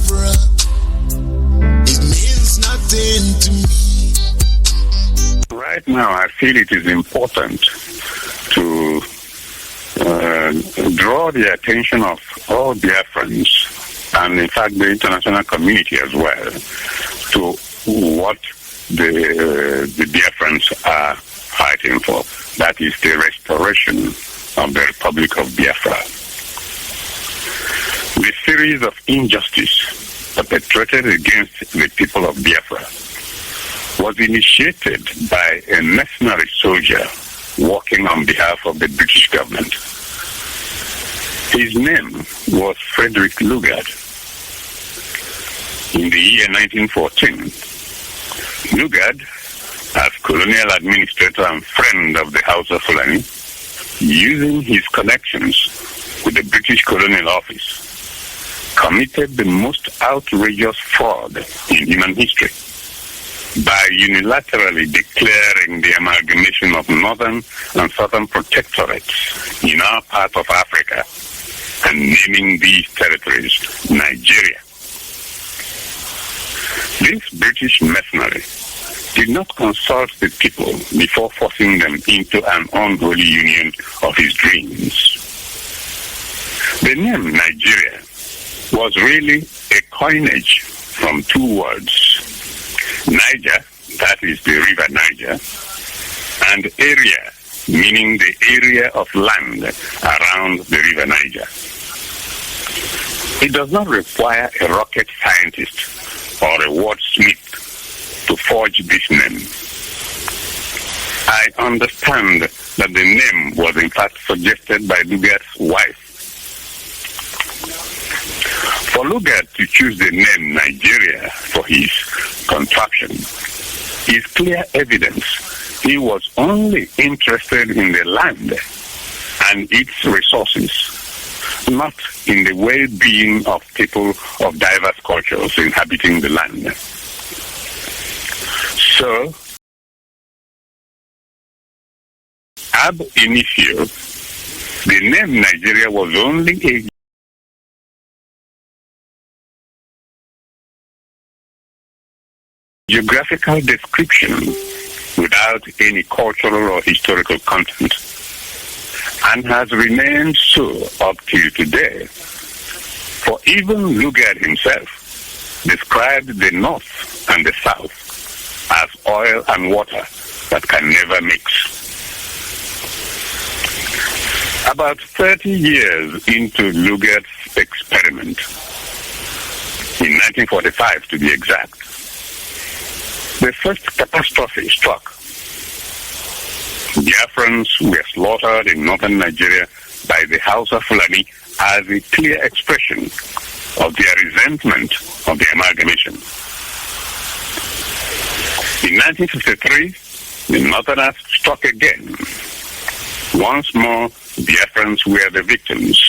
Biafra. It means nothing to me. Right now, I feel it is important to draw the attention of all Biafrans, and in fact the international community as well, to what the Biafrans are fighting for. That is the restoration of the Republic of Biafra. The series of injustice perpetrated against the people of Biafra was initiated by a mercenary soldier working on behalf of the British government. His name was Frederick Lugard. In the year 1914, Lugard, as colonial administrator and friend of the House of Fulani, using his connections with the British Colonial Office, committed the most outrageous fraud in human history by unilaterally declaring the amalgamation of northern and southern protectorates in our part of Africa and naming these territories Nigeria. This British mercenary did not consult the people before forcing them into an unholy union of his dreams. The name Nigeria was really a coinage from two words: Niger, that is the river Niger, and area, meaning the area of land around the river Niger. It does not require a rocket scientist or a wordsmith to forge this name. I understand that the name was in fact suggested by Lugard's wife. For Lugard to choose the name Nigeria for his contraction is clear evidence he was only interested in the land and its resources, not in the well-being of people of diverse cultures inhabiting the land. So, ab initio, the name Nigeria was only a geographical description without any cultural or historical content, and has remained so up till today. For even Lugard himself described the North and the South as oil and water that can never mix. About 30 years into Lugard's experiment, in 1945 to be exact, the first catastrophe struck. Biafrans were slaughtered in northern Nigeria by the House of Fulani as a clear expression of their resentment of the amalgamation. In 1953, the Northerners struck again. Once more, Biafrans were the victims.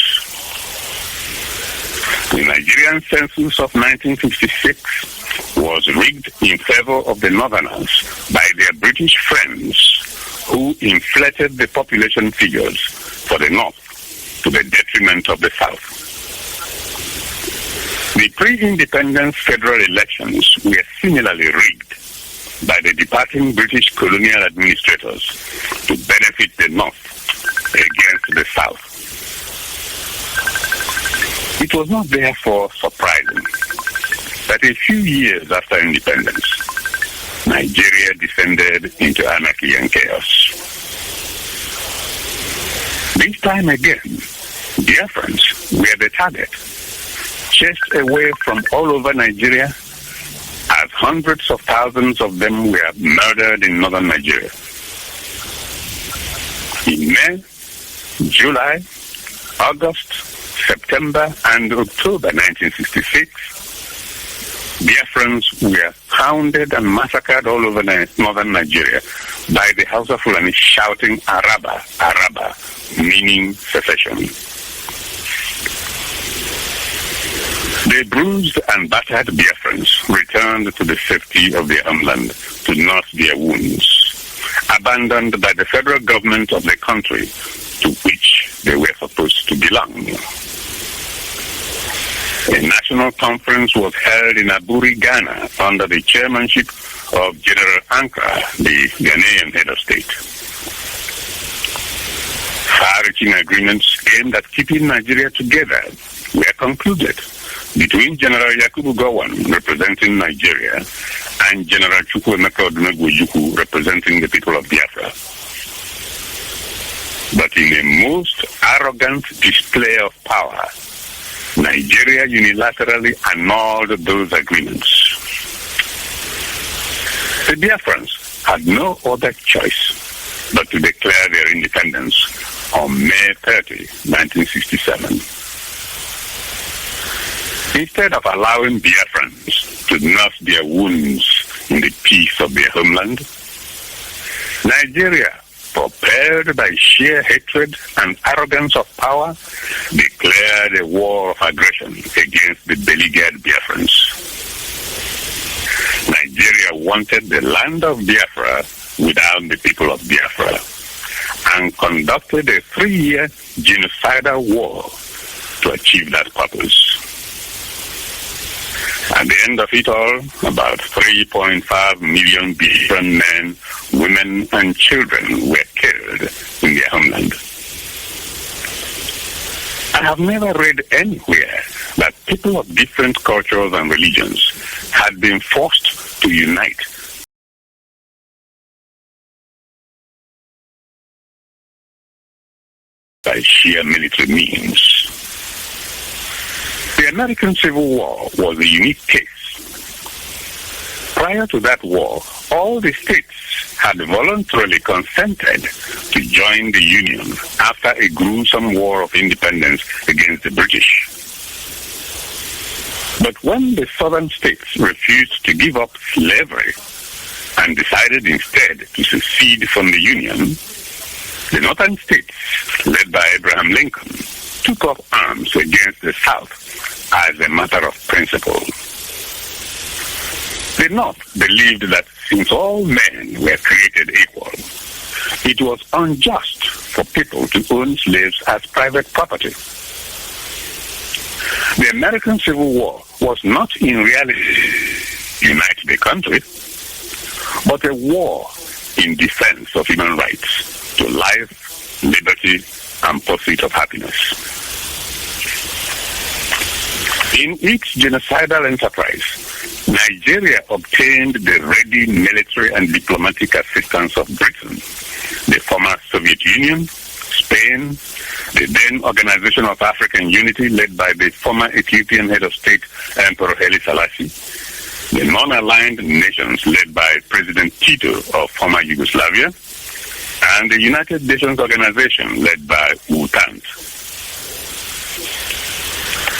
The Nigerian census of 1956 was rigged in favor of the Northerners by their British friends, who inflated the population figures for the North to the detriment of the South. The pre-independence federal elections were similarly rigged by the departing British colonial administrators to benefit the North against the South. It was not therefore surprising that a few years after independence, Nigeria descended into anarchy and chaos. This time again, Biafrans were the target, chased away from all over Nigeria, as hundreds of thousands of them were murdered in northern Nigeria. In May, July, August, September, and October 1966, Biafrans were hounded and massacred all over northern Nigeria by the House of Fulani shouting Araba, Araba, meaning secession. The bruised and battered Biafrans returned to the safety of their homeland to nurse their wounds, abandoned by the federal government of the country to which they were supposed to belong. A national conference was held in Aburi, Ghana, under the chairmanship of General Ankara, the Ghanaian head of state. Far-reaching agreements aimed at keeping Nigeria together were concluded between General Yakubu Gowon, representing Nigeria, and General Chukwuemeka Odenigbo representing the people of Biafra. But in a most arrogant display of power, Nigeria unilaterally annulled those agreements. The Biafrans had no other choice but to declare their independence on May 30, 1967. Instead of allowing Biafrans to nurse their wounds in the peace of their homeland, Nigeria, propelled by sheer hatred and arrogance of power, declared a war of aggression against the beleaguered Biafrans. Nigeria wanted the land of Biafra without the people of Biafra, and conducted a 3-year genocidal war to achieve that purpose. At the end of it all, about 3.5 million Biafran men, women, and children were killed in their homeland. I have never read anywhere that people of different cultures and religions had been forced to unite by sheer military means. The American Civil War was a unique case. Prior to that war, all the states had voluntarily consented to join the Union after a gruesome war of independence against the British. But when the southern states refused to give up slavery and decided instead to secede from the Union, the northern states, led by Abraham Lincoln, took up arms against the South as a matter of principle. The North believed that since all men were created equal, it was unjust for people to own slaves as private property. The American Civil War was not in reality to unite the country, but a war in defense of human rights to life, liberty, and pursuit of happiness. In its genocidal enterprise, Nigeria obtained the ready military and diplomatic assistance of Britain, the former Soviet Union, Spain, the then Organization of African Unity led by the former Ethiopian head of state, Emperor Haile Selassie, the non-aligned nations led by President Tito of former Yugoslavia, and the United Nations Organization led by U Thant.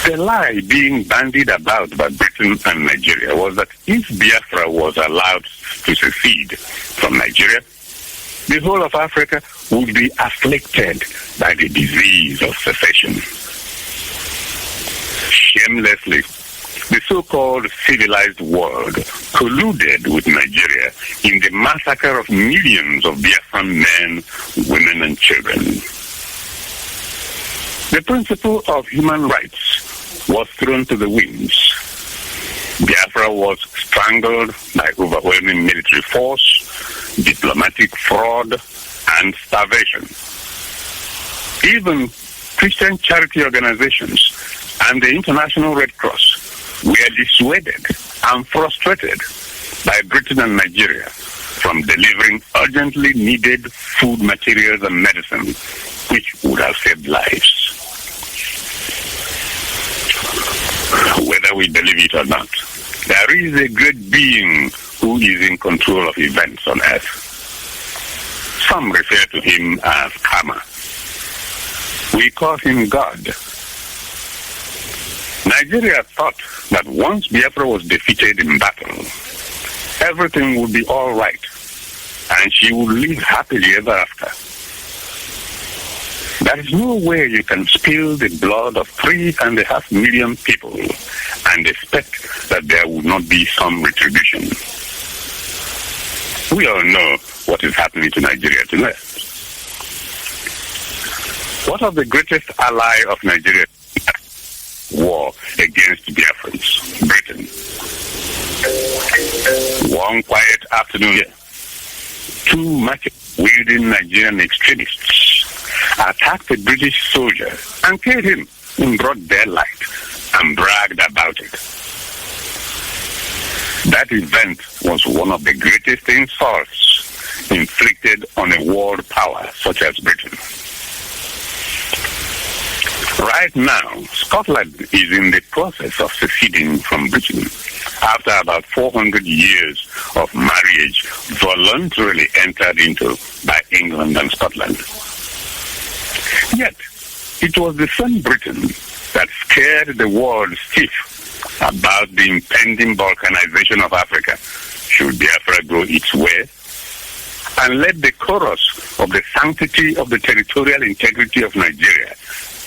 The lie being bandied about by Britain and Nigeria was that if Biafra was allowed to secede from Nigeria, the whole of Africa would be afflicted by the disease of secession. Shamelessly, the so-called civilized world colluded with Nigeria in the massacre of millions of Biafran men, women, and children. The principle of human rights was thrown to the winds. Biafra was strangled by overwhelming military force, diplomatic fraud, and starvation. Even Christian charity organizations and the International Red Cross were dissuaded and frustrated by Britain and Nigeria from delivering urgently needed food materials and medicine, which would have saved lives. Whether we believe it or not, there is a great being who is in control of events on earth. Some refer to him as Karma. We call him God. Nigeria thought that once Biafra was defeated in battle, everything would be all right, and she would live happily ever after. There is no way you can spill the blood of 3.5 million people and expect that there would not be some retribution. We all know what is happening to Nigeria tonight. What of the greatest ally of Nigeria? war against Biafrans, Britain. One quiet afternoon here, two machete-wielding Nigerian extremists attacked a British soldier and killed him in broad daylight and bragged about it. That event was one of the greatest insults inflicted on a world power such as Britain. Right now, Scotland is in the process of seceding from Britain after about 400 years of marriage voluntarily entered into by England and Scotland. Yet, it was the same Britain that scared the world stiff about the impending balkanization of Africa should Biafra go its way, and led the chorus of the sanctity of the territorial integrity of Nigeria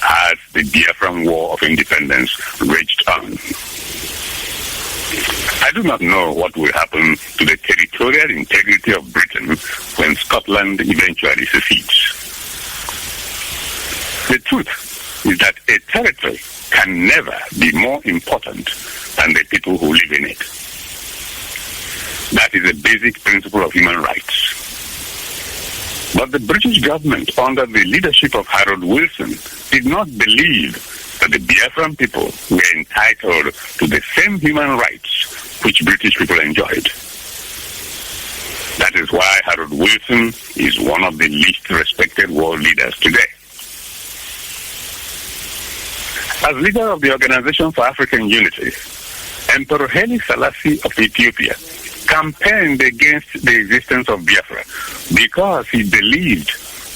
as the Biafran War of Independence raged on. I do not know what will happen to the territorial integrity of Britain when Scotland eventually secedes. The truth is that a territory can never be more important than the people who live in it. That is a basic principle of human rights. But the British government, under the leadership of Harold Wilson, did not believe that the Biafran people were entitled to the same human rights which British people enjoyed. That is why Harold Wilson is one of the least respected world leaders today. As leader of the Organization for African Unity, Emperor Haile Selassie of Ethiopia campaigned against the existence of Biafra because he believed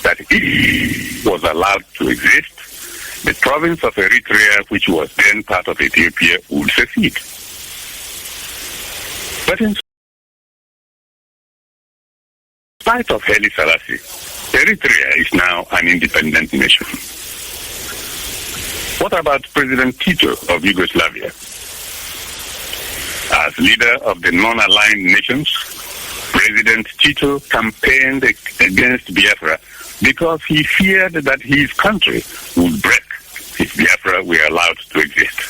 that if he was allowed to exist, the province of Eritrea, which was then part of Ethiopia, would secede. But in spite of Haile Selassie, Eritrea is now an independent nation. What about President Tito of Yugoslavia? As leader of the non-aligned nations, President Tito campaigned against Biafra because he feared that his country would break if Biafra were allowed to exist.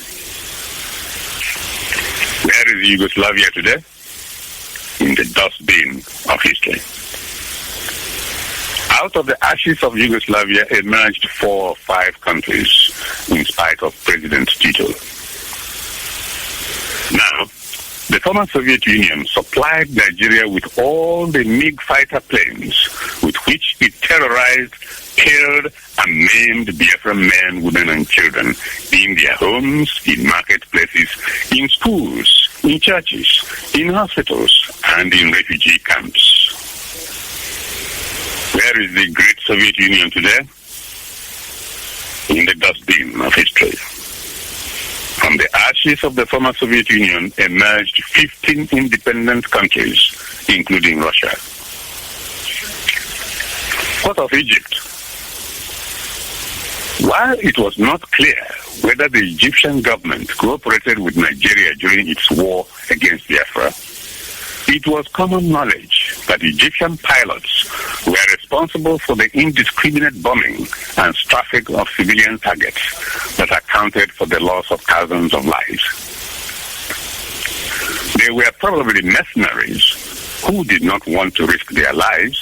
Where is Yugoslavia today? In the dustbin of history. Out of the ashes of Yugoslavia emerged 4 or 5 countries in spite of President Tito. Now, the former Soviet Union supplied Nigeria with all the MiG fighter planes with which it terrorized, killed, and maimed Biafran men, women, and children in their homes, in marketplaces, in schools, in churches, in hospitals, and in refugee camps. Where is the great Soviet Union today? In the dustbin of history. From the ashes of the former Soviet Union emerged 15 independent countries, including Russia. What of Egypt? While it was not clear whether the Egyptian government cooperated with Nigeria during its war against Biafra, it was common knowledge that Egyptian pilots were responsible for the indiscriminate bombing and strafing of civilian targets that accounted for the loss of thousands of lives. They were probably mercenaries who did not want to risk their lives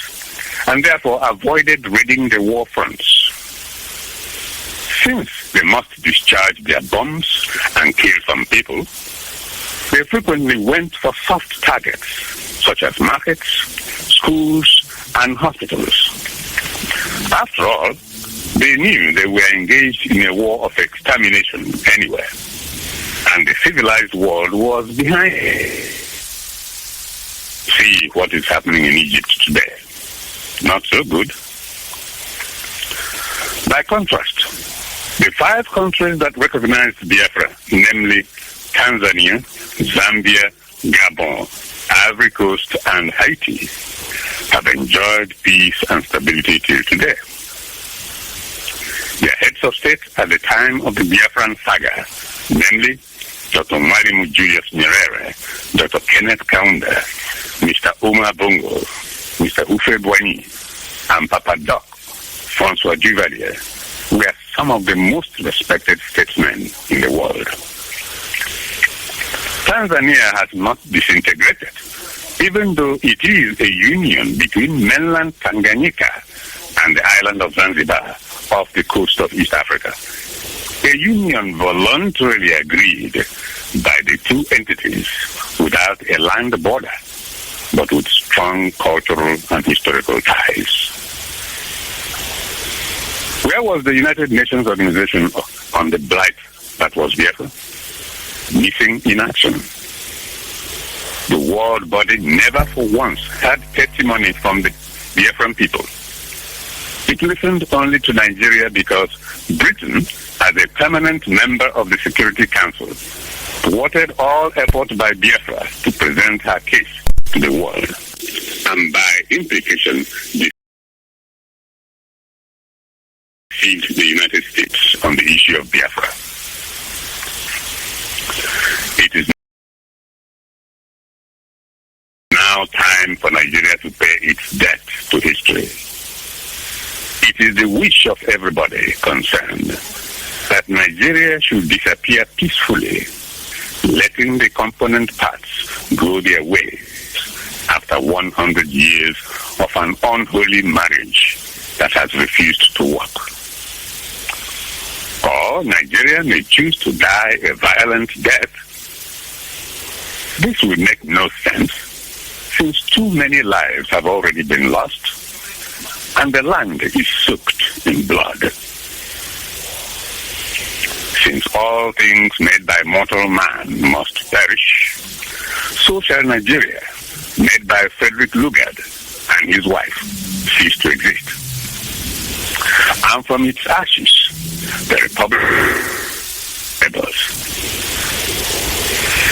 and therefore avoided raiding the war fronts. Since they must discharge their bombs and kill some people, they frequently went for soft targets, such as markets, schools, and hospitals. After all, they knew they were engaged in a war of extermination anywhere, and the civilized world was behind it. See what is happening in Egypt today. Not so good. By contrast, the 5 countries that recognized Biafra, namely Tanzania, Zambia, Gabon, Ivory Coast, and Haiti, have enjoyed peace and stability till today. Their heads of state at the time of the Biafran saga, namely Dr. Marimu Julius Nyerere, Dr. Kenneth Kaunda, Mr. Omar Bongo, Mr. Ufe Boigny, and Papa Doc, Francois Duvalier, were some of the most respected statesmen in the world. Tanzania has not disintegrated, even though it is a union between mainland Tanganyika and the island of Zanzibar off the coast of East Africa. A union voluntarily agreed by the two entities without a land border, but with strong cultural and historical ties. Where was the United Nations Organization on the blight that was Biafra? Missing in action. The world body never for once had testimony from the Biafran people. It listened only to Nigeria because Britain, as a permanent member of the Security Council, thwarted all effort by Biafra to present her case to the world, and by implication, deceived the United States on the issue of Biafra. It is now time for Nigeria to pay its debt to history. It is the wish of everybody concerned that Nigeria should disappear peacefully, letting the component parts go their ways after 100 years of an unholy marriage that has refused to work. Or Nigeria may choose to die a violent death. This would make no sense, since too many lives have already been lost, and the land is soaked in blood. Since all things made by mortal man must perish, so shall Nigeria, made by Frederick Lugard and his wife, cease to exist. And from its ashes, the Republic rebels.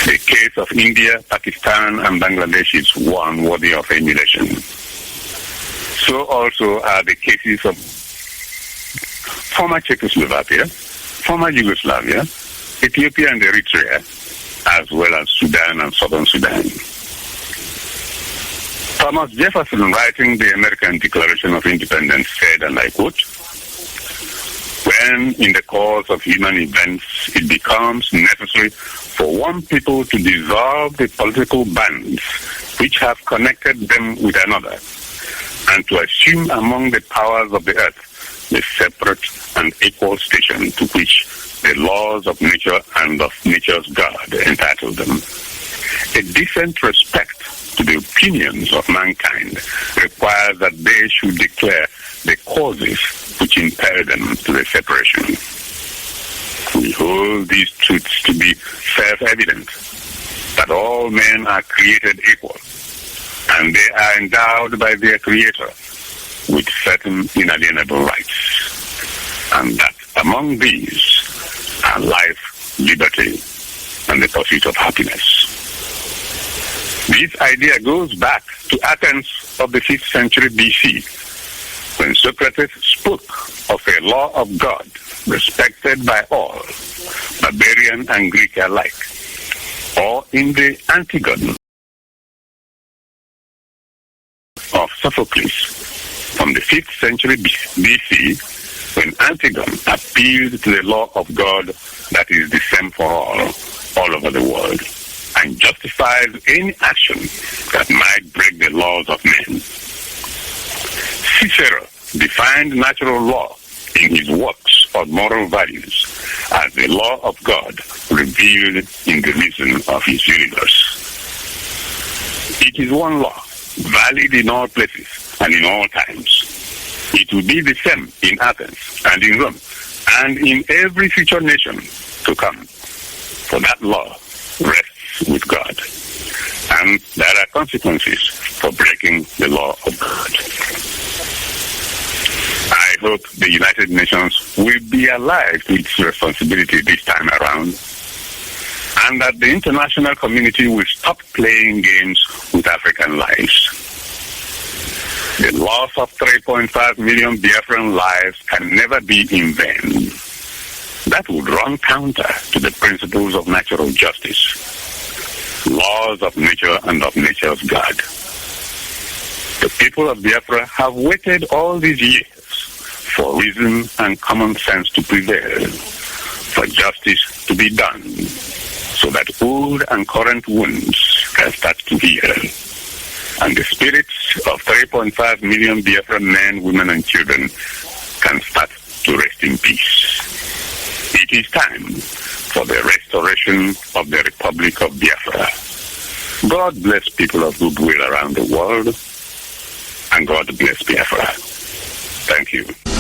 The case of India, Pakistan, and Bangladesh is one worthy of emulation. So also are the cases of former Czechoslovakia, former Yugoslavia, Ethiopia and Eritrea, as well as Sudan and Southern Sudan. Thomas Jefferson, writing the American Declaration of Independence, said, and I quote, "When in the course of human events it becomes necessary for one people to dissolve the political bands which have connected them with another, and to assume among the powers of the earth the separate and equal station to which the laws of nature and of nature's God entitle them, a decent respect to the opinions of mankind requires that they should declare the causes which impel them to the separation. We hold these truths to be self-evident, that all men are created equal, and they are endowed by their Creator with certain inalienable rights, and that among these are life, liberty, and the pursuit of happiness." This idea goes back to Athens of the 5th century BC, when Socrates spoke of a law of God respected by all, barbarian and Greek alike, or in the Antigone of Sophocles from the 5th century BC, when Antigone appealed to the law of God that is the same for all over the world, and justifies any action that might break the laws of men. Cicero defined natural law in his works of moral values as the law of God revealed in the reason of his universe. It is one law, valid in all places and in all times. It will be the same in Athens and in Rome and in every future nation to come. For that law rests with God, and there are consequences for breaking the law of God. I hope the United Nations will be alive to its responsibility this time around, and that the international community will stop playing games with African lives. The loss of 3.5 million Biafran lives can never be in vain. That would run counter to the principles of natural justice, laws of nature and of nature's God. The people of Biafra have waited all these years for reason and common sense to prevail, for justice to be done, so that old and current wounds can start to heal, and the spirits of 3.5 million Biafra men, women, and children can start to rest in peace. It is time for the restoration of the Republic of Biafra. God bless people of goodwill around the world, and God bless Biafra. Thank you.